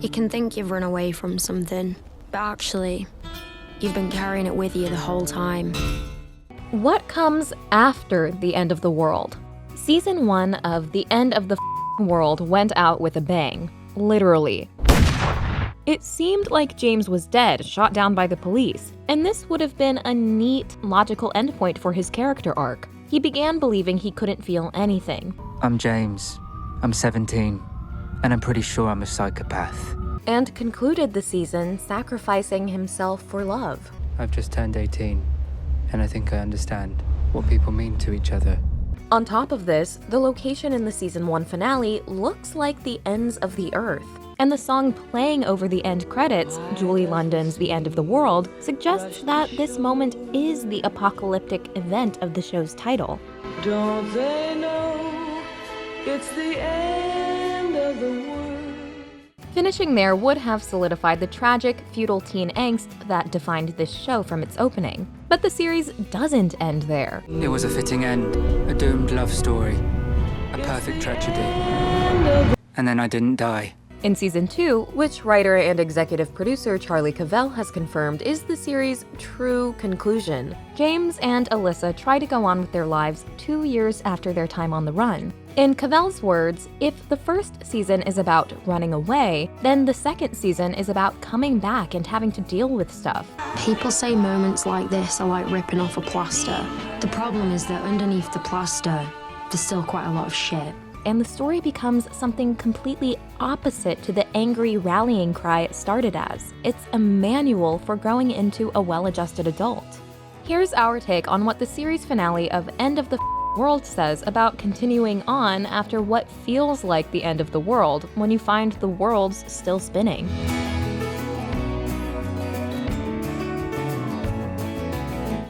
You can think you've run away from something, but actually, you've been carrying it with you the whole time. What comes after the end of the world? Season 1 of The End of the World went out with a bang. Literally. It seemed like James was dead, shot down by the police, and this would have been a neat, logical endpoint for his character arc. He began believing he couldn't feel anything. I'm James. I'm 17, and I'm pretty sure I'm a psychopath. And concluded the season sacrificing himself for love. I've just turned 18, and I think I understand what people mean to each other. On top of this, the location in the season 1 finale looks like the ends of the earth. And the song playing over the end credits, Julie London's The End of the World, suggests that this moment is the apocalyptic event of the show's title. Don't they know it's the end of the world? Finishing there would have solidified the tragic, feudal teen angst that defined this show from its opening. But the series doesn't end there. It was a fitting end, a doomed love story, a perfect tragedy. And then I didn't die. In Season 2, which writer and executive producer Charlie Cavell has confirmed is the series' true conclusion, James and Alyssa try to go on with their lives 2 years after their time on the run. In Cavell's words, if the first season is about running away, then the second season is about coming back and having to deal with stuff. People say moments like this are like ripping off a plaster. The problem is that underneath the plaster, there's still quite a lot of shit. And the story becomes something completely opposite to the angry rallying cry it started as. It's a manual for growing into a well-adjusted adult. Here's our take on what the series finale of End of the World says about continuing on after what feels like the end of the world when you find the world's still spinning.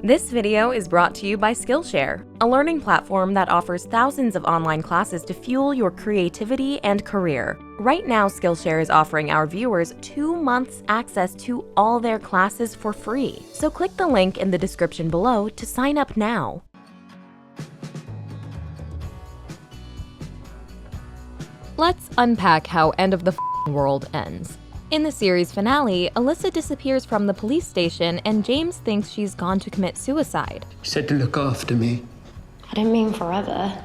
This video is brought to you by Skillshare, a learning platform that offers thousands of online classes to fuel your creativity and career. Right now, Skillshare is offering our viewers 2 months access to all their classes for free. So click the link in the description below to sign up now. Let's unpack how End of the World ends. In the series finale, Alyssa disappears from the police station and James thinks she's gone to commit suicide. You said to look after me. I didn't mean forever.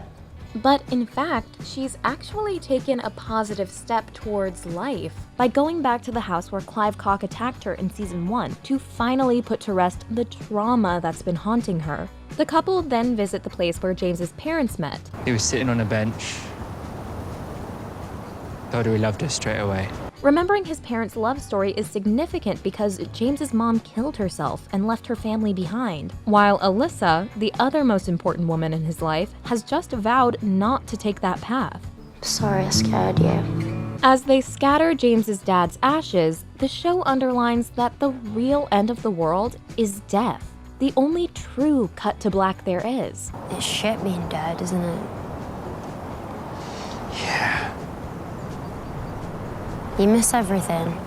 But in fact, she's actually taken a positive step towards life by going back to the house where Clive Cock attacked her in Season 1 to finally put to rest the trauma that's been haunting her. The couple then visit the place where James's parents met. He was sitting on a bench. Told her he loved her straight away. Remembering his parents' love story is significant because James's mom killed herself and left her family behind, while Alyssa, the other most important woman in his life, has just vowed not to take that path. Sorry I scared you. As they scatter James's dad's ashes, the show underlines that the real end of the world is death, the only true cut to black there is. It's shit being dead, isn't it? Yeah. You miss everything.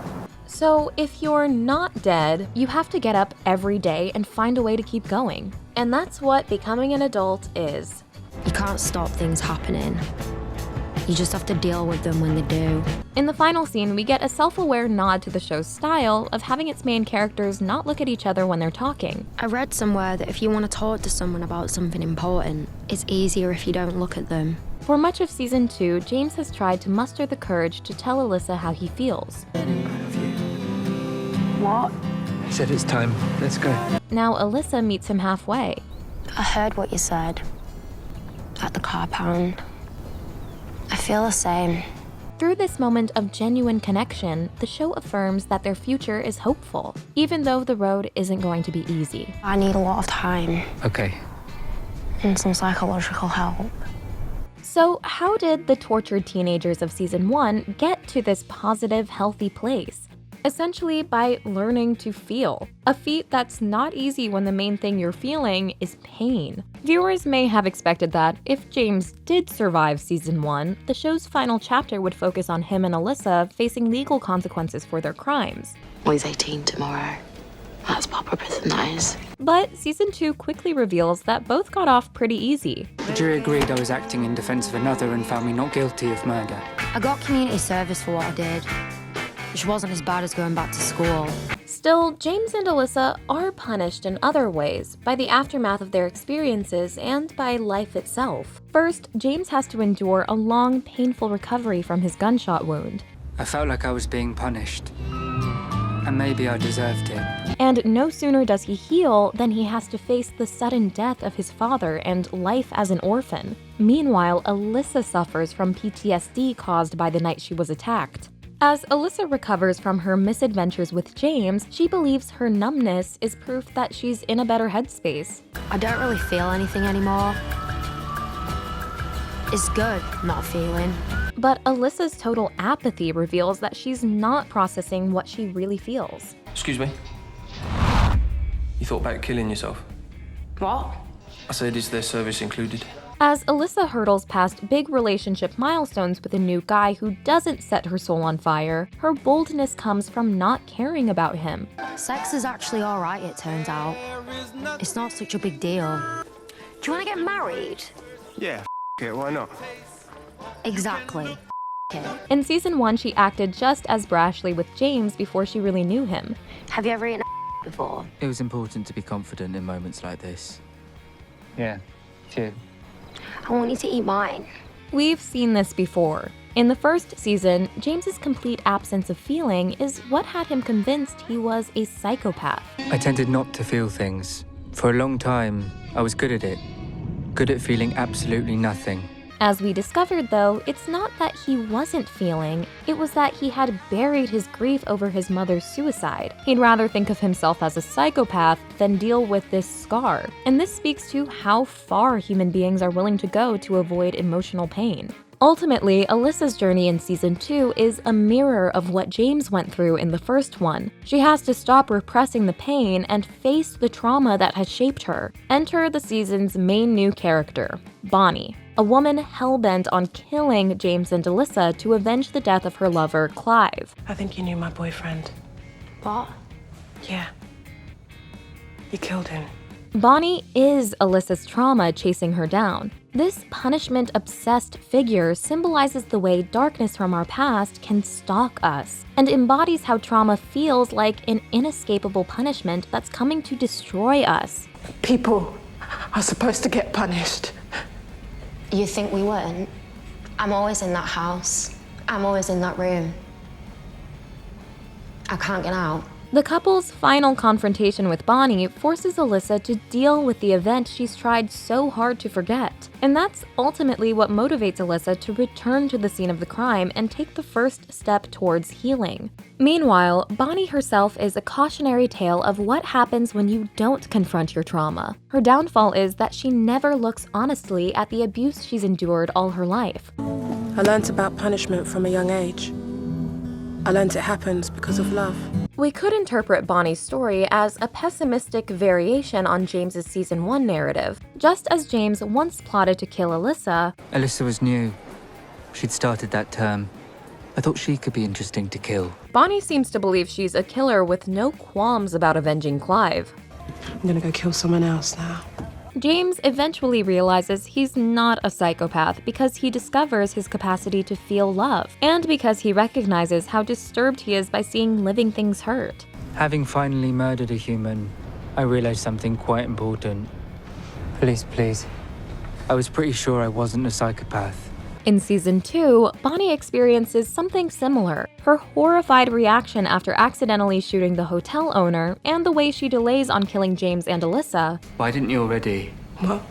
So if you're not dead, you have to get up every day and find a way to keep going. And that's what becoming an adult is. You can't stop things happening. You just have to deal with them when they do. In the final scene, we get a self-aware nod to the show's style of having its main characters not look at each other when they're talking. I read somewhere that if you want to talk to someone about something important, it's easier if you don't look at them. For much of Season 2, James has tried to muster the courage to tell Alyssa how he feels. What? I said it's time. Let's go. Now Alyssa meets him halfway. I heard what you said. At the car pound. I feel the same. Through this moment of genuine connection, the show affirms that their future is hopeful, even though the road isn't going to be easy. I need a lot of time. Okay. And some psychological help. So how did the tortured teenagers of Season 1 get to this positive, healthy place? Essentially by learning to feel. A feat that's not easy when the main thing you're feeling is pain. Viewers may have expected that if James did survive Season 1, the show's final chapter would focus on him and Alyssa facing legal consequences for their crimes. Well, he's 18 tomorrow. That's proper prison, that is. But Season 2 quickly reveals that both got off pretty easy. The jury agreed I was acting in defense of another and found me not guilty of murder. I got community service for what I did. which wasn't as bad as going back to school. Still, James and Alyssa are punished in other ways, by the aftermath of their experiences and by life itself. First, James has to endure a long, painful recovery from his gunshot wound. I felt like I was being punished. And maybe I deserved it. And no sooner does he heal than he has to face the sudden death of his father and life as an orphan. Meanwhile, Alyssa suffers from PTSD caused by the night she was attacked. As Alyssa recovers from her misadventures with James, she believes her numbness is proof that she's in a better headspace. I don't really feel anything anymore. It's good not feeling. But Alyssa's total apathy reveals that she's not processing what she really feels. Excuse me? You thought about killing yourself? What? I said, is there service included? As Alyssa hurdles past big relationship milestones with a new guy who doesn't set her soul on fire, her boldness comes from not caring about him. Sex is actually alright, it turns out. It's not such a big deal. Do you want to get married? Yeah, it, why not? Exactly. In season 1, she acted just as brashly with James before she really knew him. Have you ever eaten before? It was important to be confident in moments like this. Yeah, few. I want you to eat mine. We've seen this before. In the first season, James's complete absence of feeling is what had him convinced he was a psychopath. I tended not to feel things. For a long time, I was good at it. Good at feeling absolutely nothing. As we discovered, though, it's not that he wasn't feeling, it was that he had buried his grief over his mother's suicide. He'd rather think of himself as a psychopath than deal with this scar. And this speaks to how far human beings are willing to go to avoid emotional pain. Ultimately, Alyssa's journey in season 2 is a mirror of what James went through in the first one. She has to stop repressing the pain and face the trauma that has shaped her. Enter the season's main new character, Bonnie, a woman hell-bent on killing James and Alyssa to avenge the death of her lover, Clive. I think you knew my boyfriend. What? Yeah. You killed him. Bonnie is Alyssa's trauma chasing her down. This punishment-obsessed figure symbolizes the way darkness from our past can stalk us, and embodies how trauma feels like an inescapable punishment that's coming to destroy us. People are supposed to get punished. You think we weren't? I'm always in that house. I'm always in that room. I can't get out. The couple's final confrontation with Bonnie forces Alyssa to deal with the event she's tried so hard to forget. And that's ultimately what motivates Alyssa to return to the scene of the crime and take the first step towards healing. Meanwhile, Bonnie herself is a cautionary tale of what happens when you don't confront your trauma. Her downfall is that she never looks honestly at the abuse she's endured all her life. I learnt about punishment from a young age. I learnt it happens because of love. We could interpret Bonnie's story as a pessimistic variation on James's season 1 narrative. Just as James once plotted to kill Alyssa, Alyssa was new. She'd started that term. I thought she could be interesting to kill. Bonnie seems to believe she's a killer with no qualms about avenging Clive. I'm gonna go kill someone else now. James eventually realizes he's not a psychopath because he discovers his capacity to feel love, and because he recognizes how disturbed he is by seeing living things hurt. Having finally murdered a human, I realized something quite important. Please. I was pretty sure I wasn't a psychopath. In season 2, Bonnie experiences something similar. Her horrified reaction after accidentally shooting the hotel owner, and the way she delays on killing James and Alyssa, Why didn't you already What?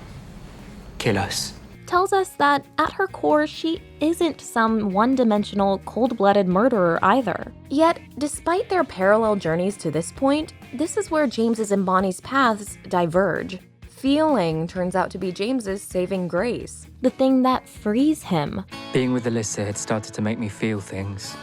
kill us? tells us that at her core, she isn't some one-dimensional, cold-blooded murderer either. Yet, despite their parallel journeys to this point, this is where James's and Bonnie's paths diverge. Feeling turns out to be James's saving grace, the thing that frees him. Being with Alyssa had started to make me feel things.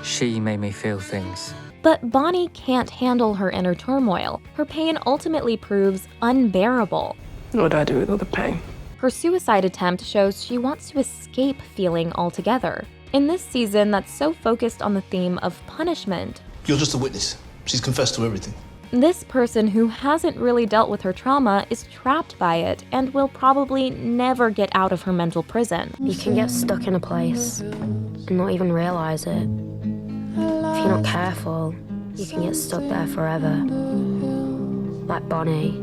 She made me feel things. But Bonnie can't handle her inner turmoil. Her pain ultimately proves unbearable. What do I do with all the pain? Her suicide attempt shows she wants to escape feeling altogether. In this season that's so focused on the theme of punishment, You're just a witness. She's confessed to everything. this person who hasn't really dealt with her trauma is trapped by it and will probably never get out of her mental prison. You can get stuck in a place and not even realize it. not careful, you can get stuck there forever. Like Bonnie.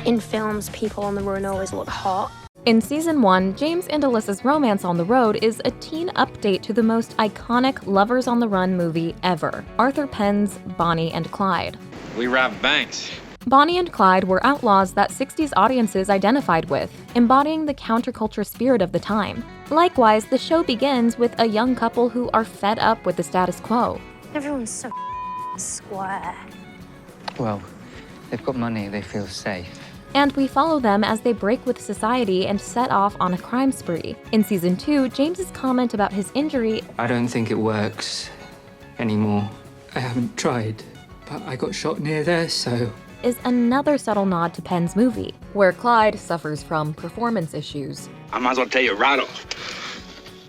In films, people on the run always look hot. In Season 1, James and Alyssa's romance on the road is a teen update to the most iconic Lovers on the Run movie ever, Arthur Penn's Bonnie and Clyde. We robbed banks. Bonnie and Clyde were outlaws that 60s audiences identified with, embodying the counterculture spirit of the time. Likewise, the show begins with a young couple who are fed up with the status quo. Everyone's so square. Well, they've got money, they feel safe. And we follow them as they break with society and set off on a crime spree. In Season 2, James's comment about his injury, I don't think it works anymore. I haven't tried, but I got shot near there, so... is another subtle nod to Penn's movie, where Clyde suffers from performance issues. I might as well tell you right off.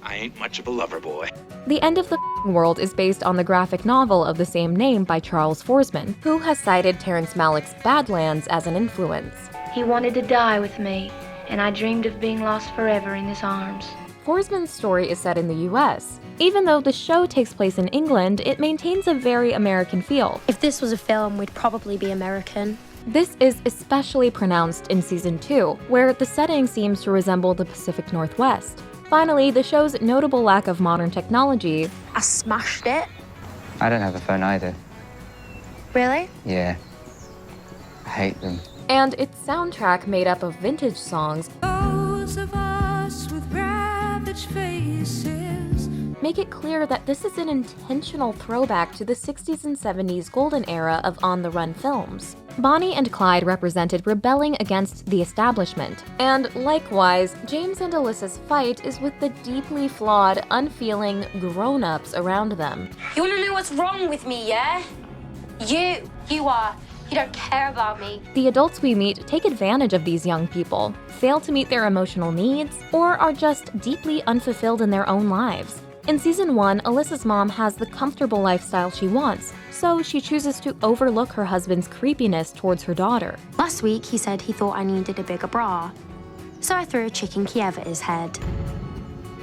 I ain't much of a lover boy. The End of the World is based on the graphic novel of the same name by Charles Forsman, who has cited Terrence Malick's Badlands as an influence. He wanted to die with me, and I dreamed of being lost forever in his arms. Forsman's story is set in the US. Even though the show takes place in England, it maintains a very American feel. If this was a film, we'd probably be American. This is especially pronounced in Season 2, where the setting seems to resemble the Pacific Northwest. Finally, the show's notable lack of modern technology. I smashed it. I don't have a phone either. Really? Yeah. I hate them. And its soundtrack made up of vintage songs. Those of us with ravaged faces. Make it clear that this is an intentional throwback to the 60s and 70s golden era of on-the-run films. Bonnie and Clyde represented rebelling against the establishment. And likewise, James and Alyssa's fight is with the deeply flawed, unfeeling grown-ups around them. You wanna know what's wrong with me, yeah? You don't care about me. The adults we meet take advantage of these young people, fail to meet their emotional needs, or are just deeply unfulfilled in their own lives. In Season 1, Alyssa's mom has the comfortable lifestyle she wants, so she chooses to overlook her husband's creepiness towards her daughter. Last week, he said he thought I needed a bigger bra. So I threw a chicken Kiev at his head.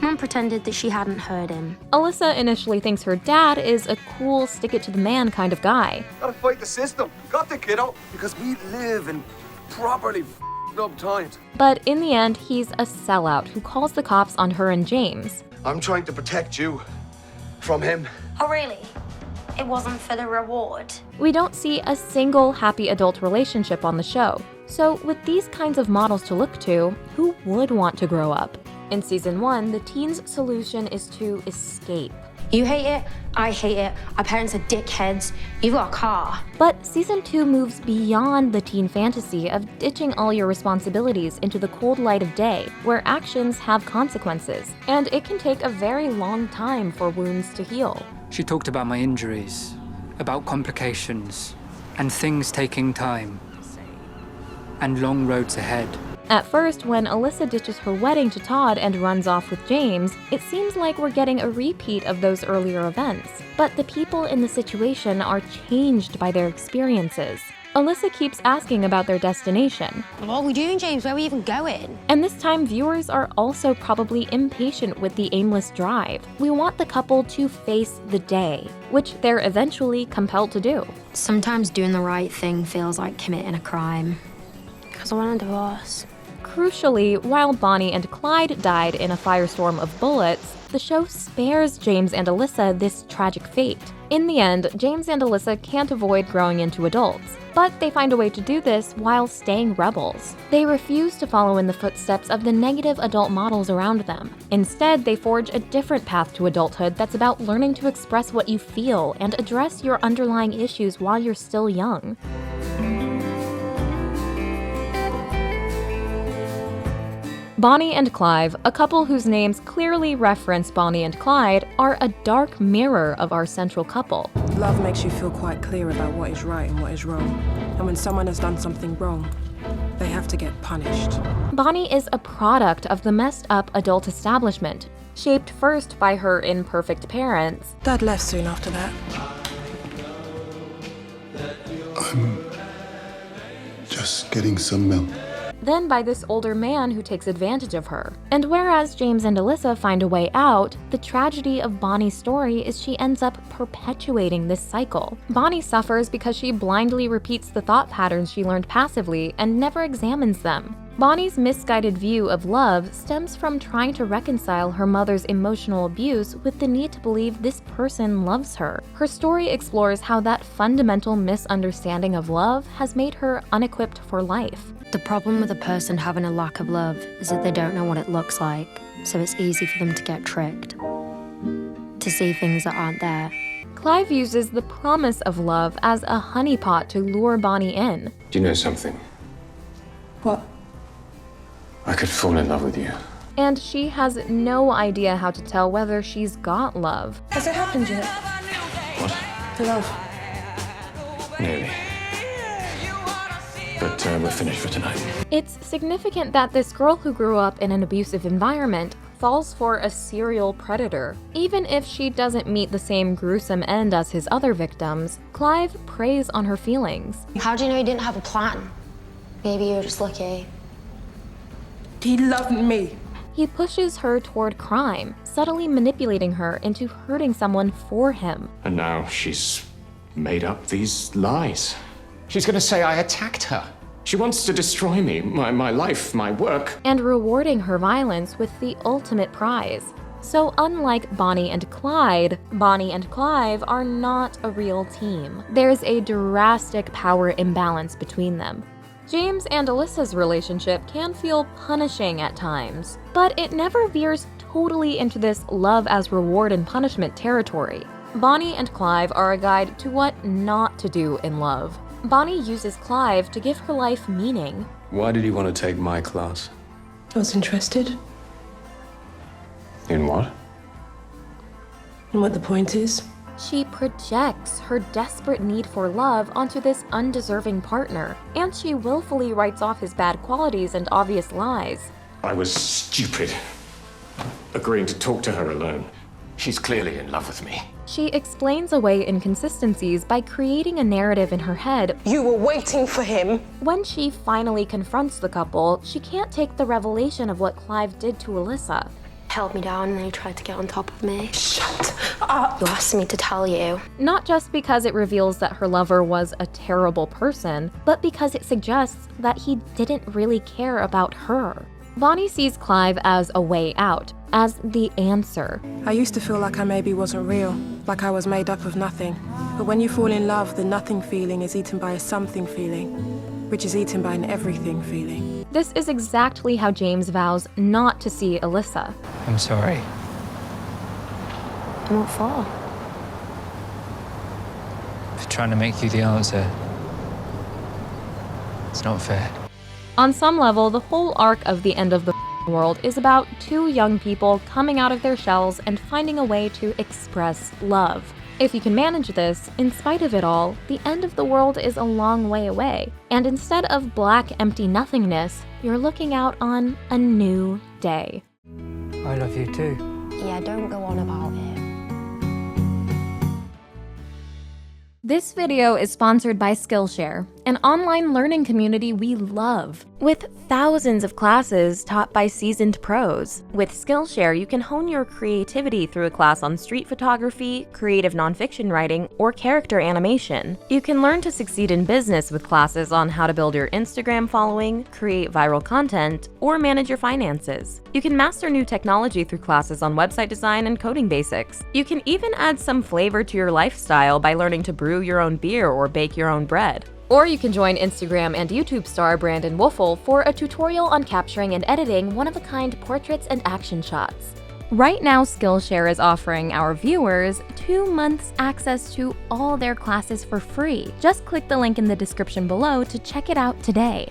Mum pretended that she hadn't heard him. Alyssa initially thinks her dad is a cool, stick-it-to-the-man kind of guy. Gotta fight the system. Got the kiddo? Because we live in properly up times. But in the end, he's a sellout who calls the cops on her and James. I'm trying to protect you from him. Oh, really? It wasn't for the reward. We don't see a single happy adult relationship on the show. So with these kinds of models to look to, who would want to grow up? In Season 1, the teen's solution is to escape. You hate it, I hate it, our parents are dickheads, you've got a car. But Season 2 moves beyond the teen fantasy of ditching all your responsibilities into the cold light of day, where actions have consequences, and it can take a very long time for wounds to heal. She talked about my injuries, about complications, and things taking time, and long roads ahead. At first, when Alyssa ditches her wedding to Todd and runs off with James, it seems like we're getting a repeat of those earlier events. But the people in the situation are changed by their experiences. Alyssa keeps asking about their destination. What are we doing, James? Where are we even going? And this time, viewers are also probably impatient with the aimless drive. We want the couple to face the day, which they're eventually compelled to do. Sometimes doing the right thing feels like committing a crime. Because I want a divorce. Crucially, while Bonnie and Clyde died in a firestorm of bullets, the show spares James and Alyssa this tragic fate. In the end, James and Alyssa can't avoid growing into adults, but they find a way to do this while staying rebels. They refuse to follow in the footsteps of the negative adult models around them. Instead, they forge a different path to adulthood that's about learning to express what you feel and address your underlying issues while you're still young. Bonnie and Clive, a couple whose names clearly reference Bonnie and Clyde, are a dark mirror of our central couple. Love makes you feel quite clear about what is right and what is wrong. And when someone has done something wrong, they have to get punished. Bonnie is a product of the messed up adult establishment, shaped first by her imperfect parents. Dad left soon after that. I'm just getting some milk. then by this older man who takes advantage of her. And whereas James and Alyssa find a way out, the tragedy of Bonnie's story is she ends up perpetuating this cycle. Bonnie suffers because she blindly repeats the thought patterns she learned passively and never examines them. Bonnie's misguided view of love stems from trying to reconcile her mother's emotional abuse with the need to believe this person loves her. Her story explores how that fundamental misunderstanding of love has made her unequipped for life. The problem with a person having a lack of love is that they don't know what it looks like, so it's easy for them to get tricked, to see things that aren't there. Clive uses the promise of love as a honeypot to lure Bonnie in. Do you know something? What? I could fall in love with you. And she has no idea how to tell whether she's got love. Has it happened yet? What? To love? Nearly. But we're finished for tonight. It's significant that this girl who grew up in an abusive environment falls for a serial predator. Even if she doesn't meet the same gruesome end as his other victims, Clive preys on her feelings. How do you know you didn't have a plan? Maybe you were just lucky. He loved me. He pushes her toward crime, subtly manipulating her into hurting someone for him. And now she's made up these lies. She's gonna say I attacked her. She wants to destroy me, my life, my work. And rewarding her violence with the ultimate prize. So unlike Bonnie and Clyde, Bonnie and Clive are not a real team. There's a drastic power imbalance between them. James and Alyssa's relationship can feel punishing at times, but it never veers totally into this love as reward and punishment territory. Bonnie and Clive are a guide to what not to do in love. Bonnie uses Clive to give her life meaning. Why did you want to take my class? I was interested In what? in what the point is. She projects her desperate need for love onto this undeserving partner, and she willfully writes off his bad qualities and obvious lies. I was stupid. Agreeing to talk to her alone. She's clearly in love with me. She explains away inconsistencies by creating a narrative in her head. You were waiting for him. When she finally confronts the couple, she can't take the revelation of what Clive did to Alyssa. Held me down and then he tried to get on top of me. Shut up. You asked me to tell you. Not just because it reveals that her lover was a terrible person, but because it suggests that he didn't really care about her. Bonnie sees Clive as a way out, as the answer. I used to feel like I maybe wasn't real, like I was made up of nothing. But when you fall in love, the nothing feeling is eaten by a something feeling, which is eaten by an everything feeling. This is exactly how James vows not to see Alyssa. I'm sorry. What for? For trying to make you the answer. It's not fair. On some level, the whole arc of the end of the world is about two young people coming out of their shells and finding a way to express love. If you can manage this, in spite of it all, the end of the world is a long way away. And instead of black, empty nothingness, you're looking out on a new day. I love you too. Yeah, don't go on about it. This video is sponsored by Skillshare, an online learning community we love. With thousands of classes taught by seasoned pros. With Skillshare, you can hone your creativity through a class on street photography, creative nonfiction writing, or character animation. You can learn to succeed in business with classes on how to build your Instagram following, create viral content, or manage your finances. You can master new technology through classes on website design and coding basics. You can even add some flavor to your lifestyle by learning to brew your own beer or bake your own bread. Or you can join Instagram and YouTube star Brandon Woofle for a tutorial on capturing and editing one-of-a-kind portraits and action shots. Right now, Skillshare is offering our viewers 2 months access to all their classes for free. Just click the link in the description below to check it out today.